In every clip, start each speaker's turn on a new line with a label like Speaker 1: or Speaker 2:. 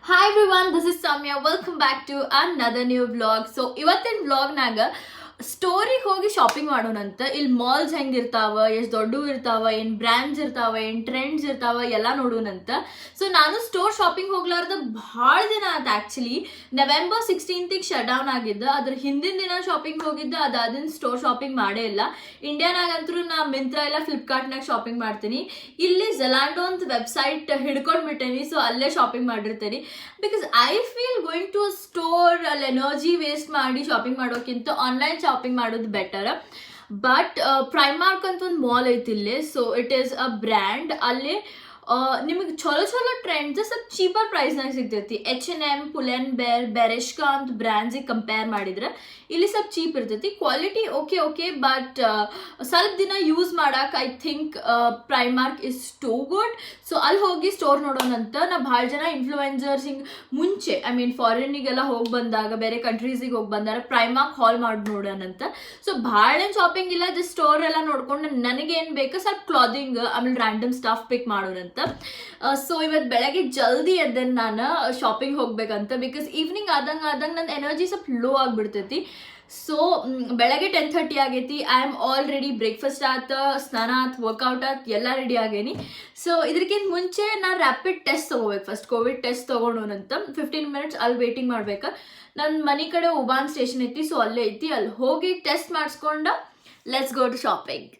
Speaker 1: Hi everyone, this is Samya. Welcome back to another new vlog. So, ಇವತ್ತಿನ vlogನಾಗ ಸ್ಟೋರಿಗೆ ಹೋಗಿ shopping ಮಾಡೋಣಂತ. ಇಲ್ಲಿ malls ಹೆಂಗಿರ್ತಾವ, ಎಷ್ಟು ದೊಡ್ಡ ಇರ್ತಾವ, ಏನು ಬ್ರ್ಯಾಂಡ್ಸ್ ಇರ್ತಾವ, ಏನು ಟ್ರೆಂಡ್ಸ್ ಇರ್ತಾವ ಎಲ್ಲ ನೋಡೋಣಂತ. ಸೊ ನಾನು ಸ್ಟೋರ್ ಶಾಪಿಂಗ್ ಹೋಗ್ಲಾರ್ದ ಭಾಳ ದಿನ ಆಯ್ತು. Actually November 16th shut down ಆಗಿದ್ದ. ಅದ್ರ ಹಿಂದಿನ ದಿನ ಶಾಪಿಂಗ್ ಹೋಗಿದ್ದ, ಅದಾದಿನ ಸ್ಟೋರ್ ಶಾಪಿಂಗ್ ಮಾಡೇ ಇಲ್ಲ. ಇಂಡಿಯಾನಾಗಂತೂ ನಾ ಮಿಂತ್ರಾ ಇಲ್ಲ ಫ್ಲಿಪ್ಕಾರ್ಟ್ನಾಗ ಶಾಪಿಂಗ್ ಮಾಡ್ತೀನಿ. ಇಲ್ಲಿ ಝೆಲಾಂಡೋ ಅಂತ ವೆಬ್ಸೈಟ್ ಹಿಡ್ಕೊಂಡ್ಬಿಟ್ಟೇನಿ. ಸೊ ಅಲ್ಲೇ ಶಾಪಿಂಗ್ ಮಾಡಿರ್ತೀನಿ. Because I feel going to store ಅಲ್ಲಿ ಎನರ್ಜಿ ವೇಸ್ಟ್ ಮಾಡಿ ಶಾಪಿಂಗ್ ಮಾಡೋಕ್ಕಿಂತ ಆನ್ಲೈನ್ ಶಾಪಿಂಗ್ ಮಾಡೋದು ಬೆಟರ್. ಬಟ್ ಪ್ರೈಮಾರ್ಕ್ ಅಂತ ಒಂದು ಮಾಲ್ ಐತಿ ಇಲ್ಲಿ. So it is a brand. ಅಲ್ಲಿ ನಿಮಗೆ ಚಲೋ ಟ್ರೆಂಡ್ಸ್ ಸ್ವಲ್ಪ ಚೀಪರ್ ಪ್ರೈಸ್ನಾಗ ಸಿಗ್ತೈತಿ. H&M, Pull&Bear, Bereshka ಅಂತ ಬ್ರ್ಯಾಂಡ್ಸಿಗೆ ಕಂಪೇರ್ ಮಾಡಿದ್ರೆ ಇಲ್ಲಿ ಸ್ವಲ್ಪ ಚೀಪ್ ಇರ್ತೈತಿ. ಕ್ವಾಲಿಟಿ ಓಕೆ ಬಟ್ ಸ್ವಲ್ಪ ದಿನ ಯೂಸ್ ಮಾಡಕ್ಕೆ I think Primark is too good. So ಅಲ್ಲಿ ಹೋಗಿ ಸ್ಟೋರ್ ನೋಡೋಣಂತ. ನಾ ಭಾಳ ಜನ ಇನ್ಫ್ಲುಯೆನ್ಸರ್ಸ್ ಹಿಂಗೆ ಮುಂಚೆ ಫಾರಿನಿಗೆಲ್ಲ ಹೋಗಿ ಬಂದಾಗ, ಬೇರೆ ಕಂಟ್ರೀಸಿಗೆ ಹೋಗಿ ಬಂದಾಗ ಪ್ರೈಮಾರ್ಕ್ ಹಾಲ್ ಮಾಡಿ ನೋಡೋಣಂತ. ಸೊ ಭಾಳ ಶಾಪಿಂಗ್ ಇಲ್ಲ, ಜಸ್ಟ್ ಸ್ಟೋರ್ ಎಲ್ಲ ನೋಡ್ಕೊಂಡು ನನಗೇನು ಬೇಕು ಸ್ವಲ್ಪ ಕ್ಲಾದಿಂಗ್, ಆಮೇಲೆ ರ್ಯಾಂಡಮ್ ಸ್ಟಫ್ ಪಿಕ್ ಮಾಡೋಣಂತ. ಸೊ ಇವತ್ತು ಬೆಳಗ್ಗೆ ಜಲ್ದಿ ಎದ್ದೇನೆ ನಾನು ಶಾಪಿಂಗ್ ಹೋಗ್ಬೇಕಂತ. ಬಿಕಾಸ್ ಈವ್ನಿಂಗ್ ಆದಂಗೆ ನನ್ನ ಎನರ್ಜಿ ಸ್ವಲ್ಪ ಲೋ ಆಗಿಬಿಡ್ತೈತಿ. ಸೊ ಬೆಳಗ್ಗೆ 10:30 ಆಗೈತಿ. I am all ready. Breakfast ಆತ, ಸ್ನಾನ ಆತ್, ವರ್ಕೌಟ್ ಆತ್, ಎಲ್ಲ ರೆಡಿ ಆಗೇನಿ. ಸೊ ಇದಕ್ಕಿಂತ ಮುಂಚೆ ನಾನು ರ್ಯಾಪಿಡ್ ಟೆಸ್ಟ್ ತೊಗೋಬೇಕು. ಫಸ್ಟ್ ಕೋವಿಡ್ ಟೆಸ್ಟ್ ತೊಗೊಂಡೋನಂತ. 15 minutes ಅಲ್ಲಿ ವೇಟಿಂಗ್ ಮಾಡ್ಬೇಕಾ. ನನ್ನ ಮನೆ ಕಡೆ ಉಬಾನ್ ಸ್ಟೇಷನ್ ಐತಿ. ಸೊ ಅಲ್ಲೇ ಐತಿ. ಅಲ್ಲಿ ಹೋಗಿ ಟೆಸ್ಟ್ ಮಾಡಿಸ್ಕೊಂಡ let's go to shopping.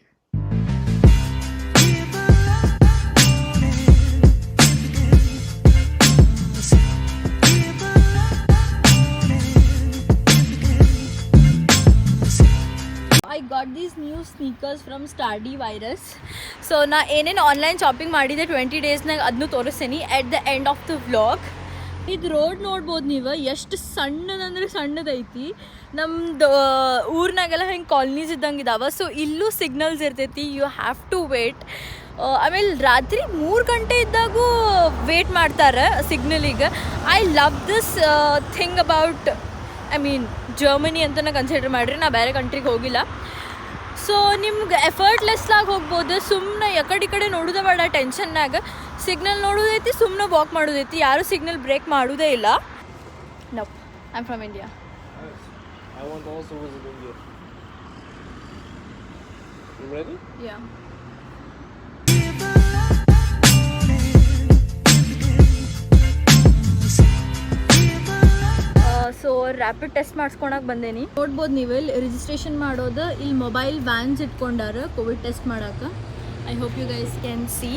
Speaker 1: I got these new sneakers from Stradivarius. So ನಾ ಏನೇನು ಆನ್ಲೈನ್ ಶಾಪಿಂಗ್ ಮಾಡಿದೆ 20 daysನಾಗ ಅದನ್ನು ತೋರಿಸ್ತೀನಿ at the end of the vlog. ಇದು ರೋಡ್ ನೋಡ್ಬೋದು ನೀವು, ಎಷ್ಟು ಸಣ್ಣದಂದ್ರೆ ಸಣ್ಣದೈತಿ. ನಮ್ದು ಊರಿನಾಗೆಲ್ಲ ಹೆಂಗೆ ಕಾಲನೀಸ್ ಇದ್ದಂಗೆ ಇದಾವೆ. ಸೊ ಇಲ್ಲೂ ಸಿಗ್ನಲ್ಸ್ ಇರ್ತೈತಿ. You have to wait. ಆಮೇಲೆ ರಾತ್ರಿ 3 ಗಂಟೆ ಇದ್ದಾಗೂ ವೇಟ್ ಮಾಡ್ತಾರೆ ಸಿಗ್ನಲಿಗೆ. I love this thing about Germany ಅಂತ ನಾ ಕನ್ಸಿಡರ್ ಮಾಡಿರಿ. ನಾ ಬೇರೆ ಕಂಟ್ರಿಗೆ ಹೋಗಿಲ್ಲ. ಸೊ ನಿಮ್ಗೆ ಎಫರ್ಟ್ಲೆಸ್ಲಾಗಿ ಹೋಗ್ಬೋದು. ಸುಮ್ಮನೆ ಈ ಕಡೆ ನೋಡೋದೇ ಬೇಡ ಟೆನ್ಷನ್ನಾಗ. ಸಿಗ್ನಲ್ ನೋಡೋದೈತಿ, ಸುಮ್ಮನೆ ವಾಕ್ ಮಾಡೋದೈತಿ. ಯಾರೂ ಸಿಗ್ನಲ್ ಬ್ರೇಕ್ ಮಾಡೋದೇ ಇಲ್ಲ. No, I am from India.
Speaker 2: I want to also visit India. You ready?
Speaker 1: Yeah. So rapid test ಮಾಡಿಸ್ಕೊಳಕ್ಕೆ ಬಂದೇನಿ. ನೋಡ್ಬೋದು ನೀವು ಇಲ್ಲಿ ರಿಜಿಸ್ಟ್ರೇಷನ್ ಮಾಡೋದು. ಇಲ್ಲಿ ಮೊಬೈಲ್ ವ್ಯಾನ್ಸ್ ಇಟ್ಕೊಂಡಾರ ಕೋವಿಡ್ ಟೆಸ್ಟ್ ಮಾಡೋಕೆ. I hope you guys can see.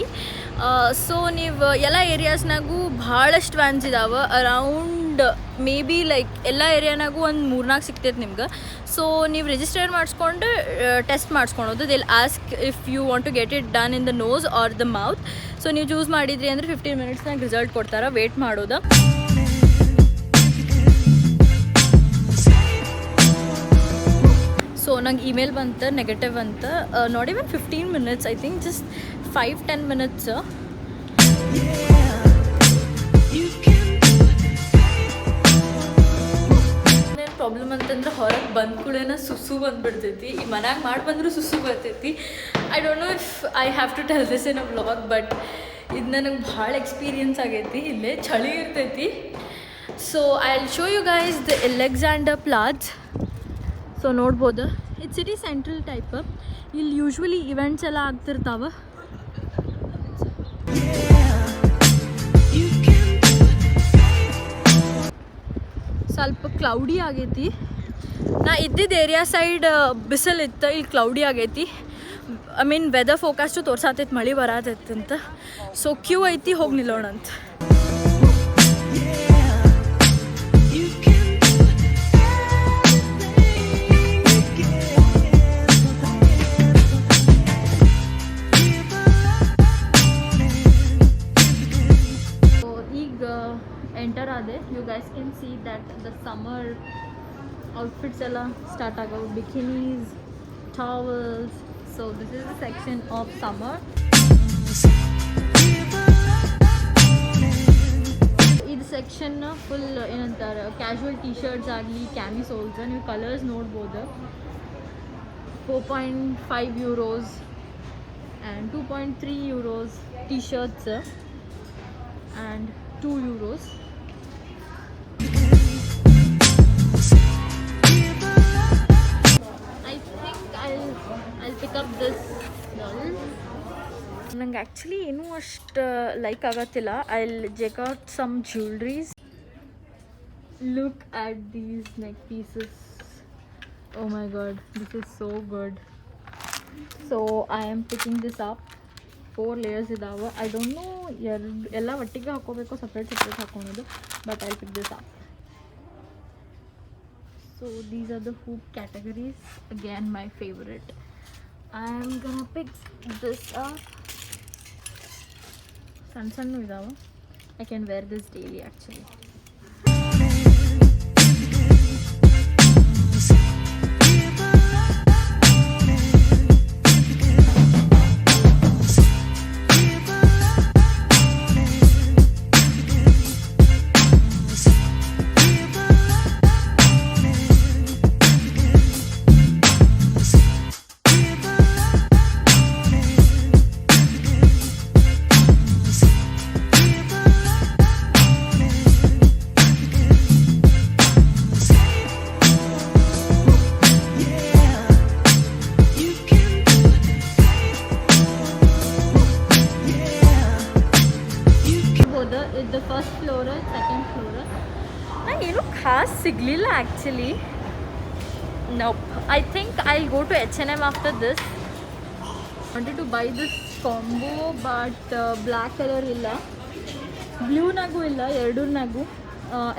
Speaker 1: So ನೀವು ಎಲ್ಲ ಏರಿಯಾಸ್ನಾಗೂ ಭಾಳಷ್ಟು ವ್ಯಾನ್ಸ್ ಇದಾವೆ. ಅರೌಂಡ್ ಮೇ ಬಿ ಲೈಕ್ ಎಲ್ಲ ಏರಿಯಾನಾಗೂ ಒಂದು 3-4 ಸಿಗ್ತೈತೆ ನಿಮ್ಗೆ. ಸೊ ನೀವು ರಿಜಿಸ್ಟರ್ ಮಾಡಿಸ್ಕೊಂಡು ಟೆಸ್ಟ್ ಮಾಡಿಸ್ಕೊಳೋದು. They'll ask if you want to get it done in the nose or the mouth. So ನೀವು ಚೂಸ್ ಮಾಡಿದ್ರಿ ಅಂದರೆ 15 minutesನಾಗ ರಿಸಲ್ಟ್ ಕೊಡ್ತಾರೆ. ವೇಟ್ ಮಾಡೋದು. ಸೊ ನಂಗೆ ಇಮೇಲ್ ಬಂತು ನೆಗೆಟಿವ್ ಅಂತ. Not even 15 minutes, I think just 5-10 minutes. ಏನೇನು ಪ್ರಾಬ್ಲಮ್ ಅಂತಂದ್ರೆ ಹೊರಗೆ ಬಂದ ಕೂಡೇನ ಸುಸು ಬಂದುಬಿಡ್ತೈತಿ. ಈ ಮನ್ಯಾಗ ಮಾಡಿ ಬಂದರೂ ಸುಸು ಬರ್ತೈತಿ. I don't know if I have to tell this in a vlog, but ಇದು ನನಗೆ ಭಾಳ ಎಕ್ಸ್ಪೀರಿಯನ್ಸ್ ಆಗೈತಿ. ಇಲ್ಲೇ ಚಳಿ ಇರ್ತೈತಿ. So I will show you guys the Alexander Platz. ಸೊ ನೋಡ್ಬೋದು, ಇದು ಸಿಟಿ ಸೆಂಟ್ರಲ್ ಟೈಪ್. ಇಲ್ಲಿ ಯೂಶ್ವಲಿ ಇವೆಂಟ್ಸ್ ಎಲ್ಲ ಆಗ್ತಿರ್ತಾವೆ. ಸ್ವಲ್ಪ ಕ್ಲೌಡಿ ಆಗೈತಿ. ನಾ ಇದ್ದಿದ್ದ ಏರಿಯಾ ಸೈಡ್ ಬಿಸಿಲಿತ್ತು, ಇಲ್ಲಿ ಕ್ಲೌಡಿ ಆಗೈತಿ. ವೆದರ್ ಫೋಕಾಸ್ಟು ತೋರ್ಸಾತೈತಿ ಮಳೆ ಬರತೈತಿ ಅಂತ. ಸೊ ಕ್ಯೂ ಐತಿ, ಹೋಗಿ ನಿಲ್ಲೋಣಂತ. ಎಂಟರ್ ಆದೆ. You guys can see that the summer outfits ಎಲ್ಲ ಸ್ಟಾರ್ಟ್ ಆಗವು. Bikinis, towels. So this is the section of summer. ಇದು ಸೆಕ್ಷನ್ ಫುಲ್ ಏನಂತಾರೆ ಕ್ಯಾಶುವಲ್ ಟಿ ಶರ್ಟ್ಸ್ ಆಗಲಿ, ಕ್ಯಾಮಿಸೋಲ್ಸ್. ನೀವು ಕಲರ್ಸ್ ನೋಡ್ಬೋದು. 4.5 euros and 2.3 euros t-shirts and 2 euros. ನಂಗೆ actually ಏನೂ ಅಷ್ಟು ಲೈಕ್ ಆಗತ್ತಿಲ್ಲ. I check out some jewelleries. Look at these neck pieces. Oh my god, this is so good. So I am picking this up. 4 layers ಇದಾವೆ. I don't know ಎಲ್ಲ ಒಟ್ಟಿಗೆ ಹಾಕೋಬೇಕು, separate ಹಾಕೋಣೋದು, but I'll pick this up. So these are the hoop categories. Again, my favorite. I'm gonna pick this up. ಸಣ್ಣ ಇದಾವೆ. I can wear this daily actually. The first floor, second floor. ನಂಗೆ ಏನೂ ಖಾಸ್ ಸಿಗಲಿಲ್ಲ actually. Nope. I think I'll go to H&M after this. Wanted to buy this combo but black color ಇಲ್ಲ, blue ನಾಗೂ ಇಲ್ಲ, ಎರಡೂರ್ನಾಗೂ.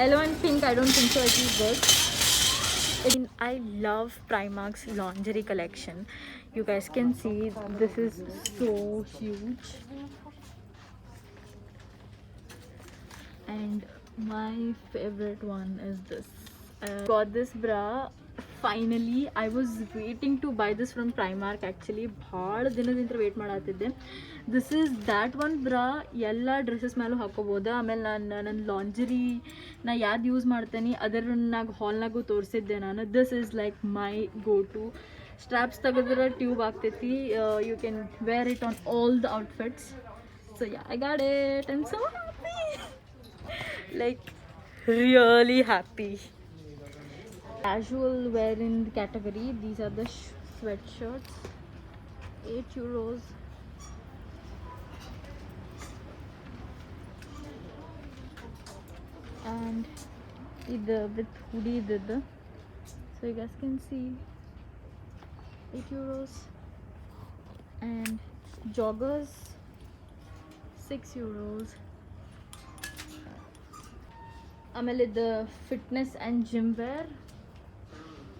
Speaker 1: yellow and pink I don't think so it is good. I love Primark's lingerie collection. You guys can see this is so huge. And my favorite one is this. Got this bra finally. I was waiting to buy this from Primark actually. ಭಾಳ ದಿನದಿಂದ wait ಮಾಡತ್ತಿದ್ದೆ. This is that one bra. ಎಲ್ಲ dresses ಮೇಲೂ ಹಾಕೋಬೋದು. ಆಮೇಲೆ ನನ್ನ ಲಾಂಜರಿ ನಾ ಯಾವ್ದು ಯೂಸ್ ಮಾಡ್ತೇನೆ ಅದರನ್ನಾಗ ಹಾಲ್ನಾಗೂ ತೋರಿಸಿದ್ದೆ ನಾನು. This is like my go to. Straps ತೆಗೆದ್ರೆ ಟ್ಯೂಬ್ ಆಗ್ತೈತಿ. You can wear it on all the outfits. So yeah, I got it. I am so happy. Like really happy. Casual wear in the category. These are the sweatshirts. €8. And with hoodie did. So you guys can see €8. And joggers €6. ಆಮೇಲೆ ಇದು fitness and gym wear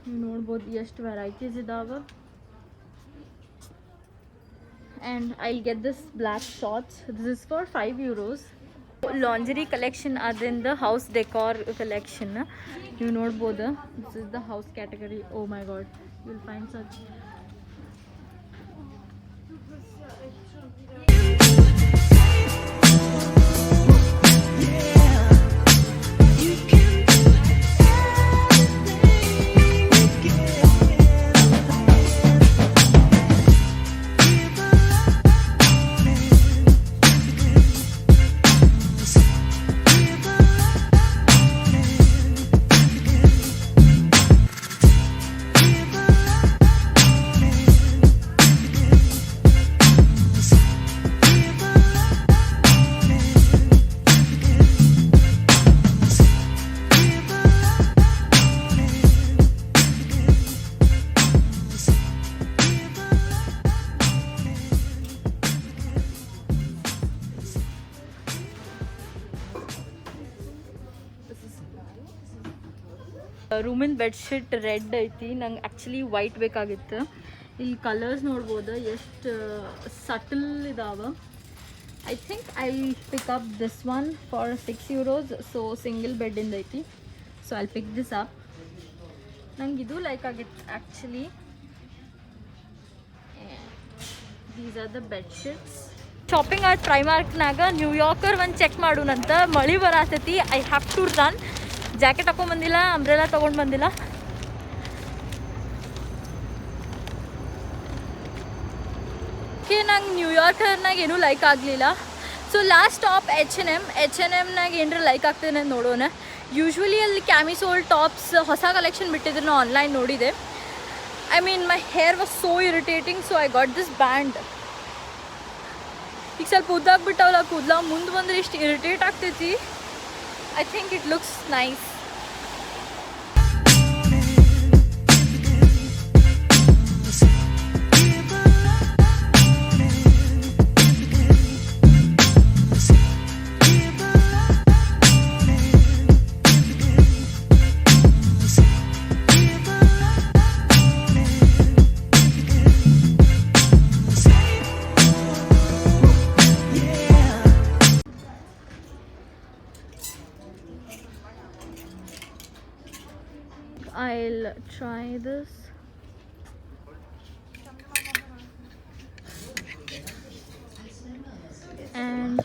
Speaker 1: ನೀವು ನೋಡ್ಬೋದು ಎಷ್ಟು varieties ಇದಾವೆ. And I get this black shorts. This is for €5. Lingerie collection ಅದರಿಂದ house decor collection ನೀವು ನೋಡ್ಬೋದು. This is the house category. Oh my god, you will find such. ರೂಮಿನ bedsheet red ಐತಿ. ನಂಗೆ ಆ್ಯಕ್ಚುಲಿ ವೈಟ್ ಬೇಕಾಗಿತ್ತು. ಇಲ್ಲಿ colours ನೋಡ್ಬೋದು ಎಷ್ಟು ಸಟಲ್ ಇದಾವೆ. I think I pick up this one for €6. So single ಬೆಡ್ಡಿಂದ ಐತಿ. So I pick this up. ನಂಗೆ ಇದು ಲೈಕ್ ಆಗಿತ್ತು actually. These are the bedsheets. Shopping at ಪ್ರೈಮಾರ್ಕ್ನಾಗ ನ್ಯೂಯಾರ್ಕರ್ ಒಂದು ಚೆಕ್ ಮಾಡೋಣಂತ. ಮಳೆ ಬರತೈತಿ. I have to run. Jacket ಹಾಕೊಂಡು ಬಂದಿಲ್ಲ, ಅಂಬ್ರೆಲಾ ತೊಗೊಂಡು ಬಂದಿಲ್ಲ. ಓಕೆ, ನಂಗೆ ನ್ಯೂಯಾರ್ಕರ್ನಾಗ ಏನೂ ಲೈಕ್ ಆಗಲಿಲ್ಲ. ಸೊ ಲಾಸ್ಟ್ ಸ್ಟಾಪ್ H&Mನಾಗ ಏನರ ಲೈಕ್ ಆಗ್ತದೆ ನೋಡೋಣ. ಯೂಶ್ವಲಿ ಅಲ್ಲಿ ಕ್ಯಾಮಿಸೋಲ್ ಟಾಪ್ಸ್ ಹೊಸ ಕಲೆಕ್ಷನ್ ಬಿಟ್ಟಿದ್ರು, ನಾನು ಆನ್ಲೈನ್ ನೋಡಿದೆ. I mean my hair was so irritating, so I got this band. ಈಗ ಸ್ವಲ್ಪ ಉದ್ದಾಗ್ಬಿಟ್ಟವಲ್ಲ ಕೂದಲ ಮುಂದೆ ಬಂದರೆ ಇಷ್ಟು ಇರಿಟೇಟ್ ಆಗ್ತೈತಿ. I think it looks nice. I'll try this. And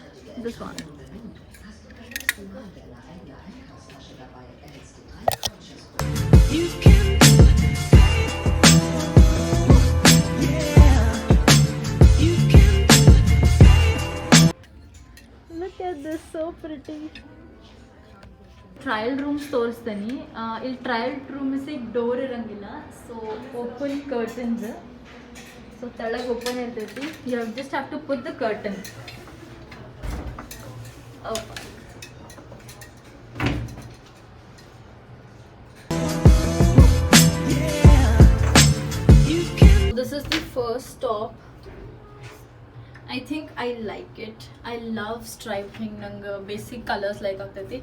Speaker 1: this one.
Speaker 3: You can do it. Yeah. You can do it.
Speaker 1: Look at this, so pretty. Trial rooms ತೋರಿಸ್ತೀನಿ. ಇಲ್ಲಿ trial ರೂಮ್ಸಿಗೆ ಡೋರ್ ಇರಂಗಿಲ್ಲ, ಸೊ ಓಪನ್ ಕರ್ಟನ್ಸ್. ಸೊ ತೆಳಗೆ open ಇರ್ತೈತಿ. You just have to put the curtain. This is the first stop. I think I like it. I love striping. Nanga basic colors like agtati.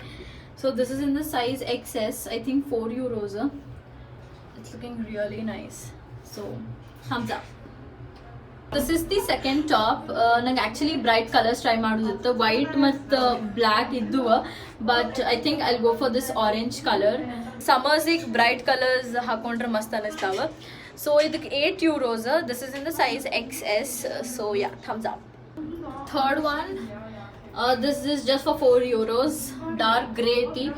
Speaker 1: So this is in the size XS. I think 4 euros. It's looking really nice. So thumbs up. This is the second top. Nange actually bright colors try madudittu. White ಮತ್ತು black iddu, but I think I'll go for this orange color. Summers ಗೆ bright colors ಹಾಕೊಂಡ್ರೆ ಮಸ್ತ್ ಅನಿಸ್ತಾವ. So ಇದಕ್ಕೆ 8 euros. This is in the size XS. So yeah, thumbs up. Third one, this is just for 4 euros. Dark grey tea.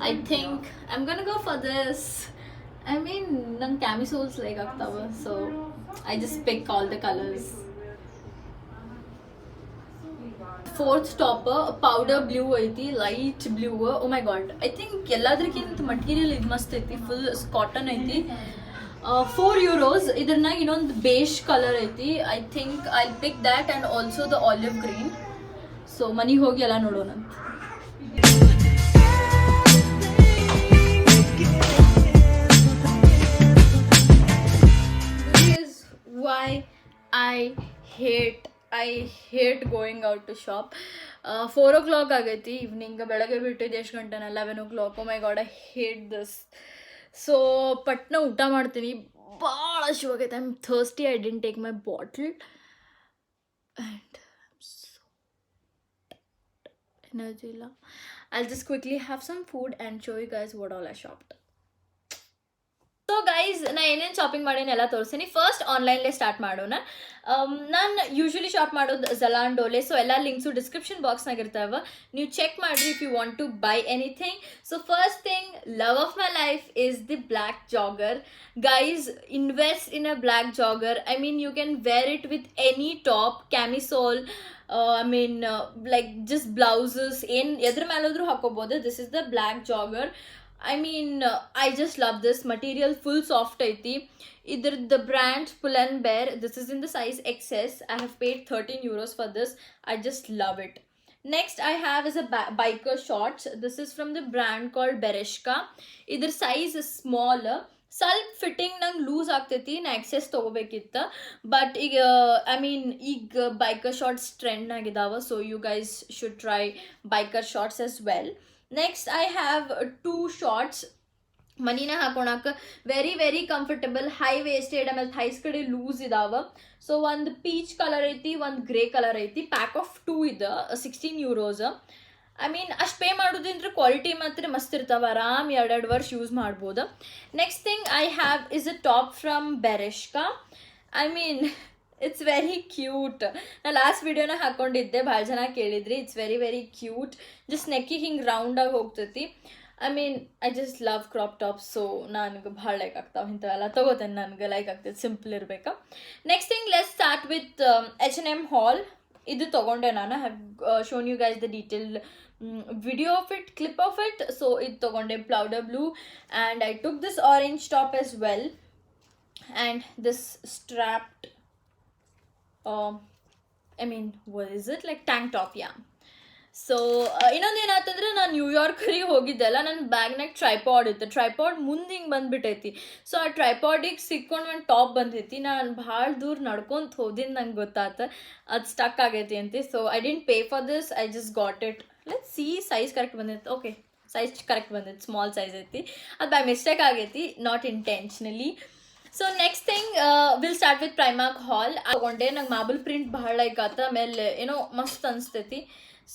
Speaker 1: I think I'm gonna go for this. I mean, nang camisoles like ಆಗ್ತಾವ, so I just pick all the colors. Fourth topper, powder blue ಐತಿ, light blue. Oh my god, I think ಎಲ್ಲದಕ್ಕಿಂತ material ಇದು ಮಸ್ತ್ ಐತಿ. Full cotton ಐತಿ. 4 euros. ಇದ್ರನಾಗ ಇನ್ನೊಂದು ಬೇಷ್ colour ಐತಿ. I think I pick that and also the olive green. So ಮನೆಗೆ ಹೋಗಿ ಎಲ್ಲ ನೋಡೋಣ. This is why I hate going out to shop. 4 o'clock ಆಗೈತಿ ಈವ್ನಿಂಗ್. ಬೆಳಗ್ಗೆ ಬಿಟ್ಟಿದ್ದು ಎಷ್ಟು ಗಂಟೆನ 11 o'clock. Oh my god, I hate this. So ಪಟ್ನ ಊಟ ಮಾಡ್ತೀನಿ. ಭಾಳ ಹಸಿವಾಗೈತೆ. I am thirsty. I didn't take my bottle and so energy ಇಲ್ಲ. I'll just quickly have some food and show you guys what all I shopped. So guys, ನಾ ಏನೇನು shopping ಮಾಡೀನಿ ಎಲ್ಲ ತೋರಿಸ್ತೀನಿ. ಫಸ್ಟ್ ಆನ್ಲೈನ್ಲೇ ಸ್ಟಾರ್ಟ್ ಮಾಡೋಣ. ನಾನು ಯೂಶ್ವಲಿ ಶಾಪ್ ಮಾಡೋದು ಝಲಾಂಡೋಲೆ. ಸೊ ಎಲ್ಲ ಲಿಂಕ್ಸು ಡಿಸ್ಕ್ರಿಪ್ಷನ್ ಬಾಕ್ಸ್ನಾಗ ಇರ್ತಾವೆ, ನೀವು ಚೆಕ್ ಮಾಡಿರಿ if you want to buy anything. So first thing, love of my life is the black jogger. Guys, invest in a black jogger. I mean, you can wear it with any top, camisole, I mean like just blouses, ಏನು ಎದ್ರ ಮೇಲಾದರೂ ಹಾಕೋಬೋದು. This is the black jogger. I mean, I just love this material. Full soft ಐತಿ. The brand Pull and Bear. This is in the size XS. I have paid 13 euros for this. I just love it. Next I have is a biker shorts. This is from the brand called Bereshka. Idr size is small. ಸ್ವಲ್ಪ fitting ನಂಗೆ loose ಆಗ್ತೈತಿ. ನಾ XS ತೊಗೋಬೇಕಿತ್ತು, but ಈಗ I mean ಈಗ biker shorts trend ಆಗಿದಾವ. So you guys should try biker shorts as well. Next I have 2 shorts. ಮನಿನ ಹಾಕೊಳಕ್ಕೆ ವೆರಿ ಕಂಫರ್ಟಬಲ್, ಹೈ ವೇಸ್ಟೆಡ್, ಆಮೇಲೆ ಥೈಸ್ ಕಡೆ ಲೂಸ್ ಇದಾವ. ಸೊ ಒಂದು ಪೀಚ್ ಕಲರ್ ಐತಿ, ಒಂದು ಗ್ರೇ ಕಲರ್ ಐತಿ. ಪ್ಯಾಕ್ ಆಫ್ 2 ಇದೆ, 16 euros. ಐ ಮೀನ್ ಅಷ್ಟು ಪೇ ಮಾಡೋದ್ರಿಂದ ಕ್ವಾಲಿಟಿ ಮಾತ್ರ ಮಸ್ತ್ ಇರ್ತಾವೆ. ಆರಾಮ್ 2 ವರ್ಷ ಯೂಸ್ ಮಾಡ್ಬೋದು. Next thing I have is a top from Bershka. I mean it's very cute. ನಾ ಲಾಸ್ಟ್ ವಿಡಿಯೋನ ಹಾಕ್ಕೊಂಡಿದ್ದೆ, ಭಾಳ ಜನ ಕೇಳಿದ್ರಿ. It's very cute. ಜಸ್ಟ್ ನೆಕ್ಕಿಗೆ ಹಿಂಗೆ ರೌಂಡಾಗಿ ಹೋಗ್ತೈತಿ. I mean I just love crop tops. So ನನಗೆ ಭಾಳ ಲೈಕ್ ಆಗ್ತಾವೆ ಇಂಥವೆಲ್ಲ ತೊಗೋತೇನೆ. ನನಗೆ ಲೈಕ್ ಆಗ್ತೈತೆ, ಸಿಂಪಲ್ ಇರಬೇಕು. Next thing, let's start with H&M haul. ಇದು ತೊಗೊಂಡೆ ನಾನು. Have shown you guys the detail video of it, clip of it. So it ತೊಗೊಂಡೆ powder blue, and I took this orange top as well, and this strapped I mean is it like tank top yeah. So ಇನ್ನೊಂದು ಏನಾಯ್ತಂದ್ರೆ ನಾನು ನ್ಯೂಯಾರ್ಕರಿಗೆ ಹೋಗಿದ್ದೆಲ್ಲ ನನ್ನ ಬ್ಯಾಗ್ನಾಗ tripod ಇತ್ತು, tripod ಮುಂದೆ ಹಿಂಗೆ ಬಂದುಬಿಟ್ಟೈತಿ. So ಆ ಟ್ರೈಪಾಡಿಗೆ ಸಿಕ್ಕೊಂಡು ಒಂದು top ಬಂದೈತಿ. ನಾನು ಭಾಳ ದೂರ ನಡ್ಕೊಂತ ಹೋದಿಂದ ನಂಗೆ ಗೊತ್ತಾಯ್ತು ಅದು ಸ್ಟಕ್ ಆಗೈತಿ ಅಂತ. So I didn't pay for this, I just got it. Let see size correct ಬಂದೈತೆ. ಓಕೆ ಸೈಜ್ ಕರೆಕ್ಟ್ ಬಂದೈತೆ, ಸ್ಮಾಲ್ ಸೈಜ್ ಐತಿ. ಅದು ಬೈ ಮಿಸ್ಟೇಕ್ ಆಗೈತಿ, not intentionally. So next thing will start with Primark haul. ತಗೊಂಡೆ ನಂಗೆ marble print ಭಾಳ like ಆತ, ಆಮೇಲೆ ಏನೋ ಮಸ್ತ್ ಅನಿಸ್ತೈತಿ.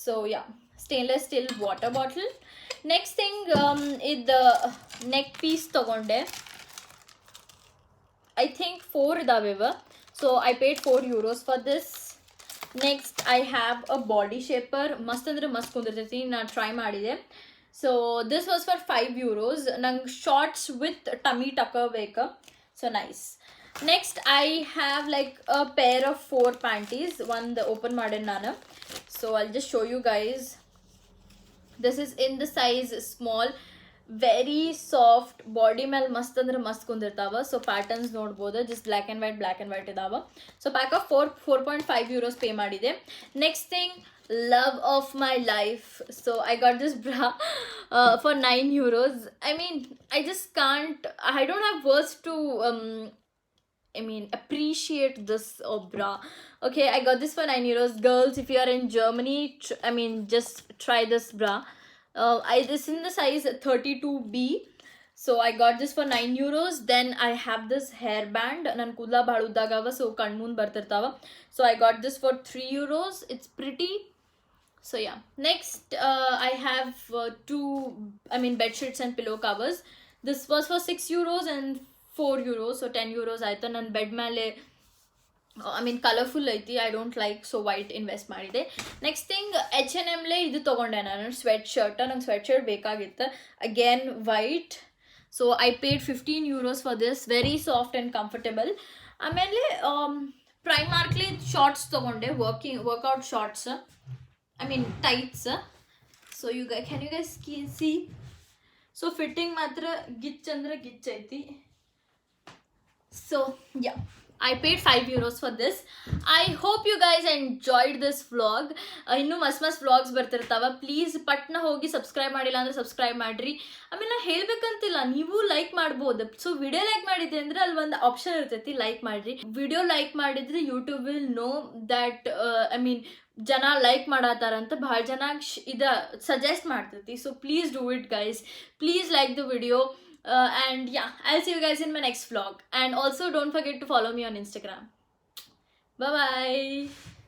Speaker 1: So yeah, stainless steel water bottle. Next thing ಇದು ನೆಕ್ ಪೀಸ್ ತೊಗೊಂಡೆ. ಐ ಥಿಂಕ್ 4 ಇದಾವೆ ಇವ. So I paid €4 for this. Next I have a body shaper. ಮಸ್ತ್ ಅಂದರೆ ಮಸ್ತ್ ಕುಂದಿರ್ತೈತಿ, ನಾನು ಟ್ರೈ ಮಾಡಿದೆ. So this was for €5. ನಂಗೆ ಶಾರ್ಟ್ಸ್ ವಿತ್ ಟಮಿ ಟಕ್ಕರ್ ಬೇಕು. So nice. Next I have like a pair of 4 panties. ಒಂದು ಓಪನ್ ಮಾಡೇನಿ ನಾನು. So I'll just show you guys. This is in the size small, very soft, body ಮೇಲೆ ಮಸ್ತ್ ಅಂದ್ರೆ ಮಸ್ತ್ ಕುಂದಿರ್ತಾವ. ಸೊ ಪ್ಯಾಟರ್ನ್ಸ್ ನೋಡ್ಬೋದು, ಜಸ್ಟ್ ಬ್ಲ್ಯಾಕ್ ಆ್ಯಂಡ್ ವೈಟ್ ಇದಾವ. ಸೊ ಪ್ಯಾಕ್ ಆಫ್ €4.5 ಪೇ ಮಾಡಿದೆ. Next thing, love of my life. So I got this bra for €9. I mean, I just can't, I don't have words to appreciate this bra. Okay, I got this for €9. Girls, if you are in Germany, just try this bra. This in the size 32B. So I got this for €9. Then I have this hairband. Nan kudla bhal uddagava, so kanmun bartirtava. So I got this for €3. It's pretty. So yeah, next I have 2 bed sheets and pillow covers. This was for €6 and €4, so €10 ಆಯ್ತು. ನನ್ನ bed ಮೇಲೆ colourful ಐತಿ, I don't like, so white invest ಮಾಡಿದೆ. Next thing H&Mಲೇ ಇದು ತೊಗೊಂಡೆ ನಾನು, sweatshirt. ನಂಗೆ ಸ್ವೆಟ್ ಶರ್ಟ್ ಬೇಕಾಗಿತ್ತು, again white. So I paid €15 for this, very soft and comfortable. ಆಮೇಲೆ ಪ್ರೈಮಾರ್ಕ್ಲಿ ಶಾರ್ಟ್ಸ್ ತೊಗೊಂಡೆ, workout shorts, tights. So can you guys see? So fitting ಮಾತ್ರ ಗಿಚ್ ಅಂದ್ರೆ ಗಿಚ್ ಐತಿ. So yeah, I paid €5 for this. I hope you guys enjoyed this vlog. ಇನ್ನೂ ಮಸ್ತ್ vlogs ಬರ್ತಿರ್ತಾವ. Please ಪಟ್ನ ಹೋಗಿ subscribe ಮಾಡಿಲ್ಲ ಅಂದರೆ ಸಬ್ಸ್ಕ್ರೈಬ್ ಮಾಡಿರಿ. ನಾ ಹೇಳ್ಬೇಕಂತಿಲ್ಲ, ನೀವು ಲೈಕ್ ಮಾಡ್ಬೋದು. ಸೊ ವಿಡಿಯೋ ಲೈಕ್ ಮಾಡಿದ್ರಿ ಅಂದರೆ ಅಲ್ಲಿ ಒಂದು ಆಪ್ಷನ್ ಇರ್ತೈತಿ, ಲೈಕ್ ಮಾಡಿರಿ. ವಿಡಿಯೋ ಲೈಕ್ ಮಾಡಿದ್ರೆ ಯೂಟ್ಯೂಬ್ ವಿಲ್ ನೋ ದ್ಯಾಟ್ ಜನ ಲೈಕ್ ಮಾಡತ್ತಾರಂತ, ಭಾಳ ಜನ ಸಜೆಸ್ಟ್ ಮಾಡ್ತೈತಿ. So please do it guys, please like the video. And yeah, I'll see you guys in my next vlog. And also don't forget to follow me on Instagram. Bye bye.